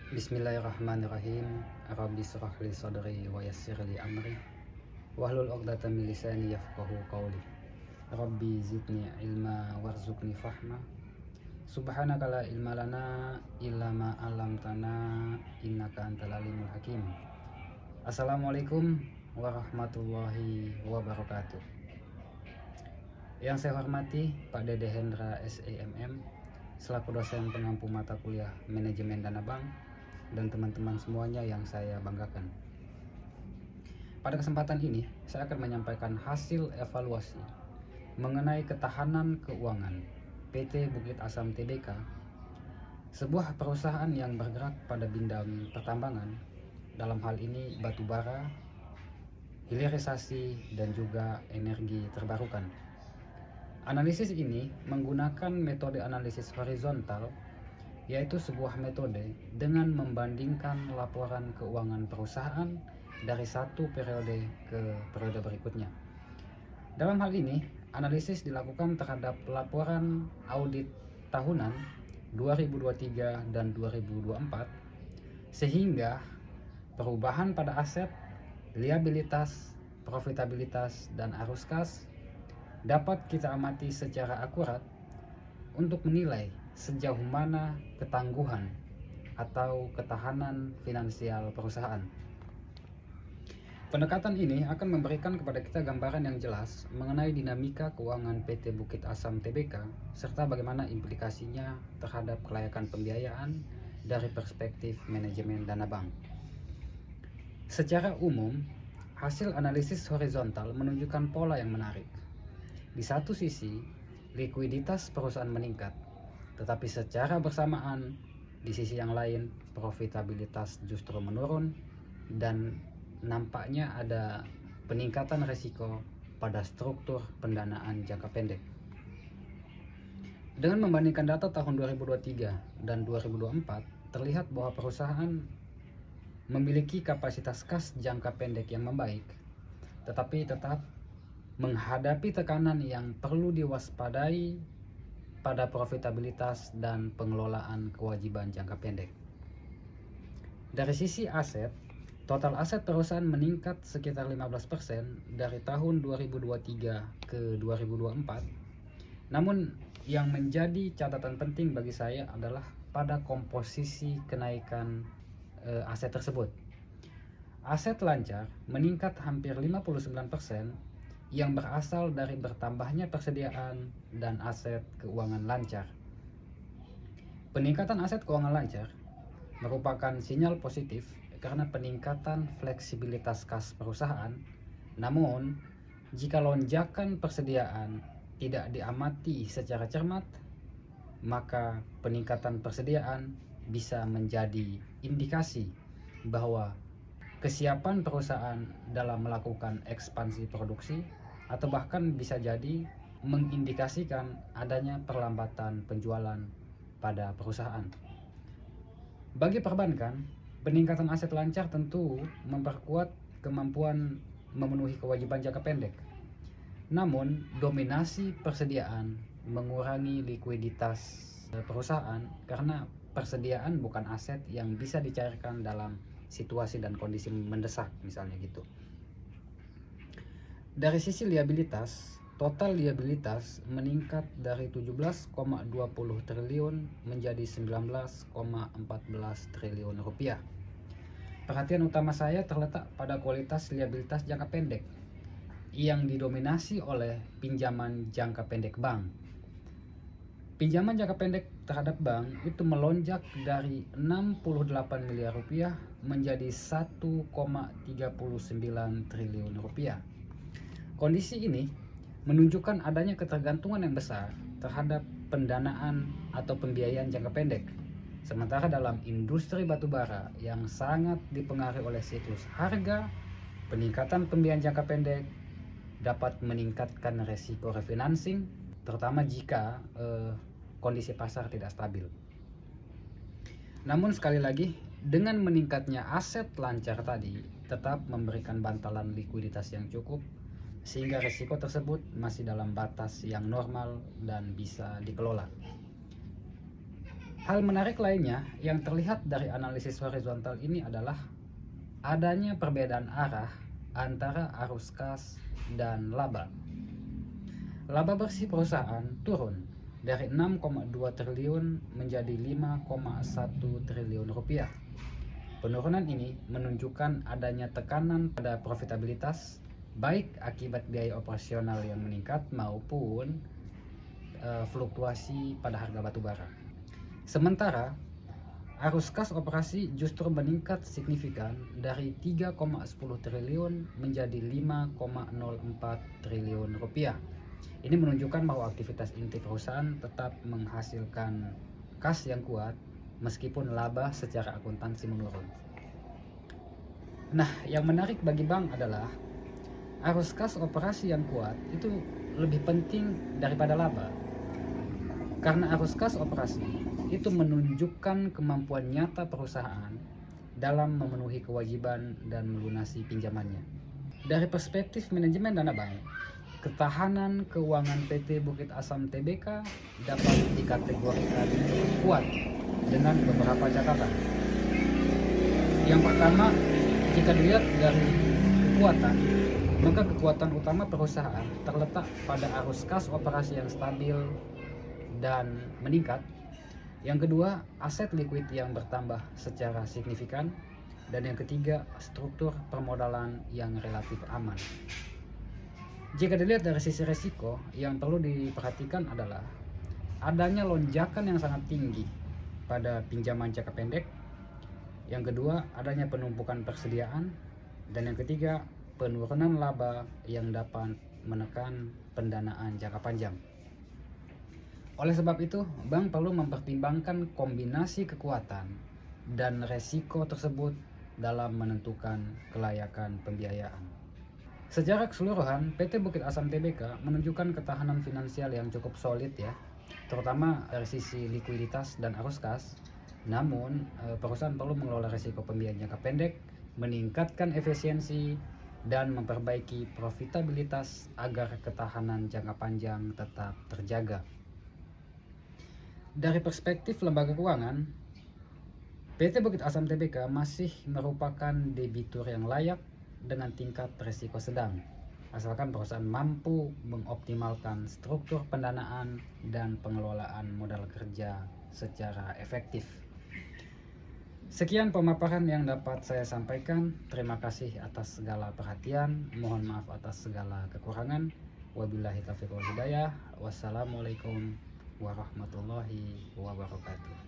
Bismillahirrahmanirrahim. Rabbi shrah li sadri wa yassir li amri wahlul 'uqdatam min lisani yafqahu qawli. Rabbi zidni ilma warzuqni fahma. Subhanaka la ilma lana illa ma 'allamtana innaka antal alimul hakim. Assalamualaikum warahmatullahi wabarakatuh. Yang saya hormati Pak Dede Hendra SEMM selaku dosen pengampu mata kuliah Manajemen Dana Bank dan teman-teman semuanya yang saya banggakan. Pada kesempatan ini, saya akan menyampaikan hasil evaluasi mengenai ketahanan keuangan PT Bukit Asam Tbk, sebuah perusahaan yang bergerak pada bidang pertambangan, dalam hal ini batu bara, hilirisasi, dan juga energi terbarukan. Analisis ini menggunakan metode analisis horizontal, yaitu sebuah metode dengan membandingkan laporan keuangan perusahaan dari satu periode ke periode berikutnya. Dalam hal ini, analisis dilakukan terhadap laporan audit tahunan 2023 dan 2024, sehingga perubahan pada aset, liabilitas, profitabilitas, dan arus kas dapat kita amati secara akurat untuk menilai sejauh mana ketangguhan atau ketahanan finansial perusahaan. Pendekatan ini akan memberikan kepada kita gambaran yang jelas mengenai dinamika keuangan PT Bukit Asam Tbk serta bagaimana implikasinya terhadap kelayakan pembiayaan dari perspektif manajemen dana bank. Secara umum, hasil analisis horizontal menunjukkan pola yang menarik. Di satu sisi, likuiditas perusahaan meningkat, tetapi secara bersamaan di sisi yang lain profitabilitas justru menurun dan nampaknya ada peningkatan risiko pada struktur pendanaan jangka pendek. Dengan membandingkan data tahun 2023 dan 2024, terlihat bahwa perusahaan memiliki kapasitas kas jangka pendek yang membaik, tetapi tetap menghadapi tekanan yang perlu diwaspadai pada profitabilitas dan pengelolaan kewajiban jangka pendek. Dari sisi aset, total aset perusahaan meningkat sekitar 15% dari tahun 2023 ke 2024. Namun yang menjadi catatan penting bagi saya adalah pada komposisi kenaikan aset tersebut. Aset lancar meningkat hampir 59% yang berasal dari bertambahnya persediaan dan aset keuangan lancar. Peningkatan aset keuangan lancar merupakan sinyal positif karena peningkatan fleksibilitas kas perusahaan. Namun, jika lonjakan persediaan tidak diamati secara cermat, maka peningkatan persediaan bisa menjadi indikasi bahwa kesiapan perusahaan dalam melakukan ekspansi produksi atau bahkan bisa jadi mengindikasikan adanya perlambatan penjualan pada perusahaan. Bagi perbankan, peningkatan aset lancar tentu memperkuat kemampuan memenuhi kewajiban jangka pendek. Namun, dominasi persediaan mengurangi likuiditas perusahaan karena persediaan bukan aset yang bisa dicairkan dalam situasi dan kondisi mendesak, misalnya gitu. Dari sisi liabilitas, total liabilitas meningkat dari 17,20 triliun menjadi 19,14 triliun rupiah. Perhatian utama saya terletak pada kualitas liabilitas jangka pendek yang didominasi oleh pinjaman jangka pendek bank. Pinjaman jangka pendek terhadap bank itu melonjak dari 68 miliar rupiah menjadi 1,39 triliun rupiah. Kondisi ini menunjukkan adanya ketergantungan yang besar terhadap pendanaan atau pembiayaan jangka pendek. Sementara dalam industri batubara yang sangat dipengaruhi oleh siklus harga, peningkatan pembiayaan jangka pendek dapat meningkatkan resiko refinancing, terutama jika kondisi pasar tidak stabil. Namun sekali lagi, dengan meningkatnya aset lancar tadi tetap memberikan bantalan likuiditas yang cukup sehingga risiko tersebut masih dalam batas yang normal dan bisa dikelola. Hal menarik lainnya yang terlihat dari analisis horizontal ini adalah adanya perbedaan arah antara arus kas dan laba. Laba bersih perusahaan turun dari 6,2 triliun menjadi 5,1 triliun rupiah. Penurunan ini menunjukkan adanya tekanan pada profitabilitas baik akibat biaya operasional yang meningkat maupun fluktuasi pada harga batubara. Sementara arus kas operasi justru meningkat signifikan dari 3,10 triliun menjadi 5,04 triliun rupiah. Ini menunjukkan bahwa aktivitas inti perusahaan tetap menghasilkan kas yang kuat meskipun laba secara akuntansi menurun. Nah, yang menarik bagi bank adalah arus kas operasi yang kuat itu lebih penting daripada laba. Karena arus kas operasi itu menunjukkan kemampuan nyata perusahaan dalam memenuhi kewajiban dan melunasi pinjamannya. Dari perspektif manajemen dana bank, ketahanan keuangan PT Bukit Asam Tbk dapat dikategorikan kuat dengan beberapa catatan. Yang pertama, jika dilihat dari kekuatan, maka kekuatan utama perusahaan terletak pada arus kas operasi yang stabil dan meningkat. Yang kedua, aset likuid yang bertambah secara signifikan. Dan yang ketiga, struktur permodalan yang relatif aman. Jika dilihat dari sisi resiko, yang perlu diperhatikan adalah adanya lonjakan yang sangat tinggi pada pinjaman jangka pendek. Yang kedua, adanya penumpukan persediaan. Dan yang ketiga, penurunan laba yang dapat menekan pendanaan jangka panjang. Oleh sebab itu, bank perlu mempertimbangkan kombinasi kekuatan dan resiko tersebut dalam menentukan kelayakan pembiayaan. Secara keseluruhan, PT Bukit Asam Tbk menunjukkan ketahanan finansial yang cukup solid ya, terutama dari sisi likuiditas dan arus kas. Namun, perusahaan perlu mengelola resiko pembiayaan jangka pendek, meningkatkan efisiensi, dan memperbaiki profitabilitas agar ketahanan jangka panjang tetap terjaga. Dari perspektif lembaga keuangan, PT Bukit Asam Tbk masih merupakan debitur yang layak dengan tingkat risiko sedang, asalkan perusahaan mampu mengoptimalkan struktur pendanaan dan pengelolaan modal kerja secara efektif. Sekian pemaparan yang dapat saya sampaikan. Terima kasih atas segala perhatian. Mohon maaf atas segala kekurangan. Wabillahi taufiq wal hidayah. Wassalamualaikum warahmatullahi wabarakatuh.